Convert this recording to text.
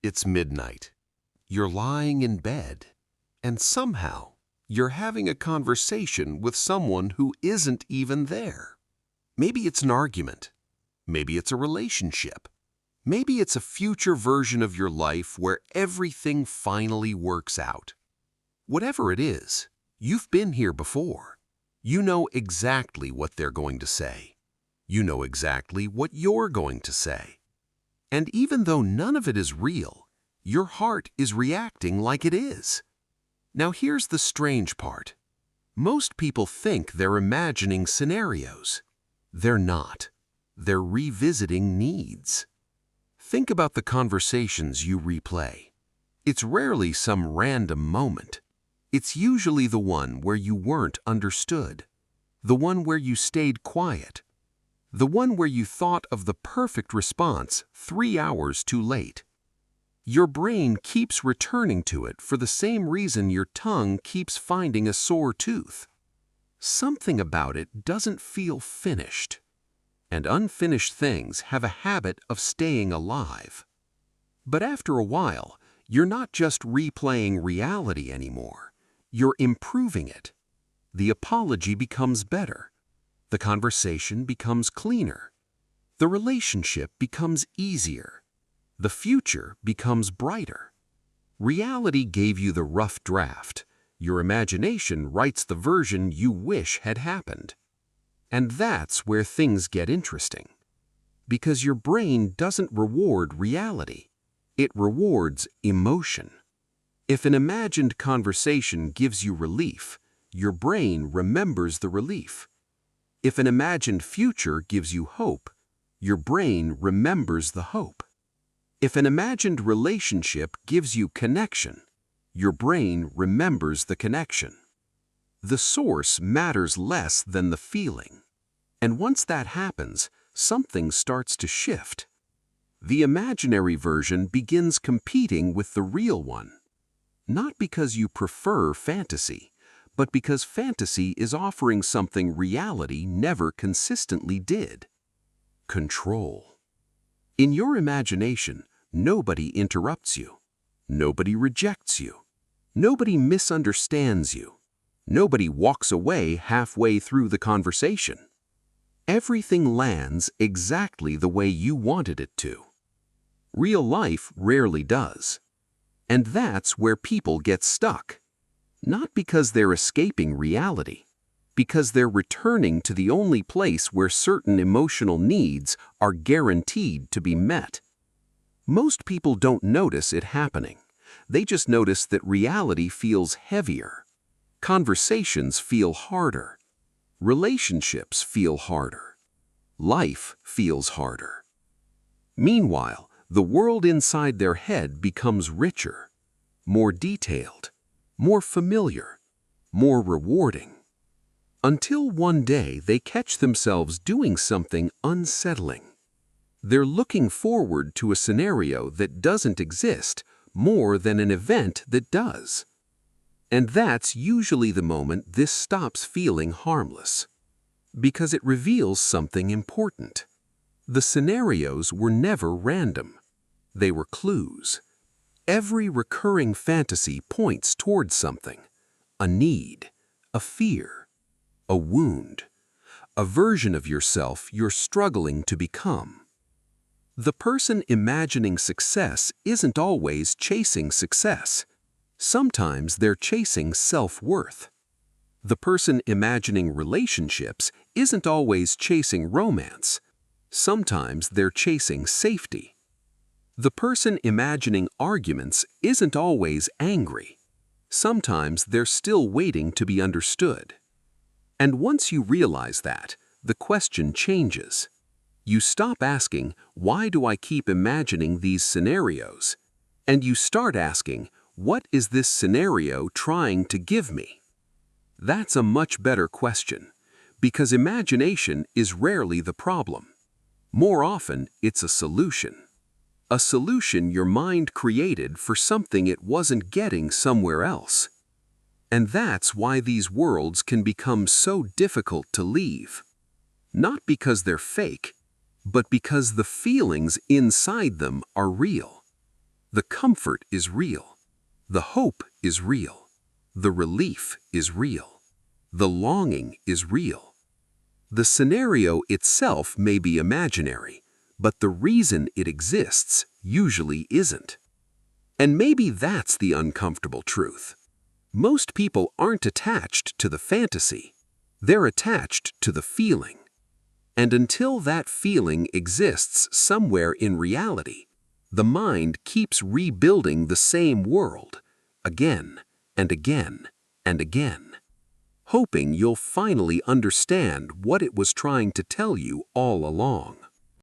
It's midnight. You're lying in bed, and somehow you're having a conversation with someone who isn't even there. Maybe it's an argument. Maybe it's a relationship. Maybe it's a future version of your life where everything finally works out. Whatever it is, you've been here before. You know exactly what they're going to say. You know exactly what you're going to say. And even though none of it is real, your heart is reacting like it is. Now here's the strange part. Most people think they're imagining scenarios. They're not. They're revisiting needs. Think about the conversations you replay. It's rarely some random moment. It's usually the one where you weren't understood, the one where you stayed quiet, the one where you thought of the perfect response 3 hours too late. Your brain keeps returning to it for the same reason your tongue keeps finding a sore tooth. Something about it doesn't feel finished. And unfinished things have a habit of staying alive. But after a while, you're not just replaying reality anymore. You're improving it. The apology becomes better. The conversation becomes cleaner. The relationship becomes easier. The future becomes brighter. Reality gave you the rough draft. Your imagination writes the version you wish had happened. And that's where things get interesting. Because your brain doesn't reward reality. It rewards emotion. If an imagined conversation gives you relief, your brain remembers the relief. If an imagined future gives you hope, your brain remembers the hope. If an imagined relationship gives you connection, your brain remembers the connection. The source matters less than the feeling. And once that happens, something starts to shift. The imaginary version begins competing with the real one. Not because you prefer fantasy, but because fantasy is offering something reality never consistently did. Control. In your imagination, nobody interrupts you. Nobody rejects you. Nobody misunderstands you. Nobody walks away halfway through the conversation. Everything lands exactly the way you wanted it to. Real life rarely does. And that's where people get stuck. Not because they're escaping reality, because they're returning to the only place where certain emotional needs are guaranteed to be met. Most people don't notice it happening. They just notice that reality feels heavier. Conversations feel harder. Relationships feel harder. Life feels harder. Meanwhile, the world inside their head becomes richer, more detailed, more familiar, more rewarding. Until one day they catch themselves doing something unsettling. They're looking forward to a scenario that doesn't exist more than an event that does. And that's usually the moment this stops feeling harmless. Because it reveals something important. The scenarios were never random. They were clues. Every recurring fantasy points towards something. A need, a fear, a wound, a version of yourself you're struggling to become. The person imagining success isn't always chasing success. Sometimes they're chasing self-worth. The person imagining relationships isn't always chasing romance. Sometimes they're chasing safety. The person imagining arguments isn't always angry. Sometimes they're still waiting to be understood. And once you realize that, the question changes. You stop asking, why do I keep imagining these scenarios? And you start asking, what is this scenario trying to give me? That's a much better question, because imagination is rarely the problem. More often, it's a solution. A solution your mind created for something it wasn't getting somewhere else. And that's why these worlds can become so difficult to leave. Not because they're fake, but because the feelings inside them are real. The comfort is real. The hope is real. The relief is real. The longing is real. The scenario itself may be imaginary, but the reason it exists usually isn't. And maybe that's the uncomfortable truth. Most people aren't attached to the fantasy. They're attached to the feeling. And until that feeling exists somewhere in reality, the mind keeps rebuilding the same world again and again and again, hoping you'll finally understand what it was trying to tell you all along.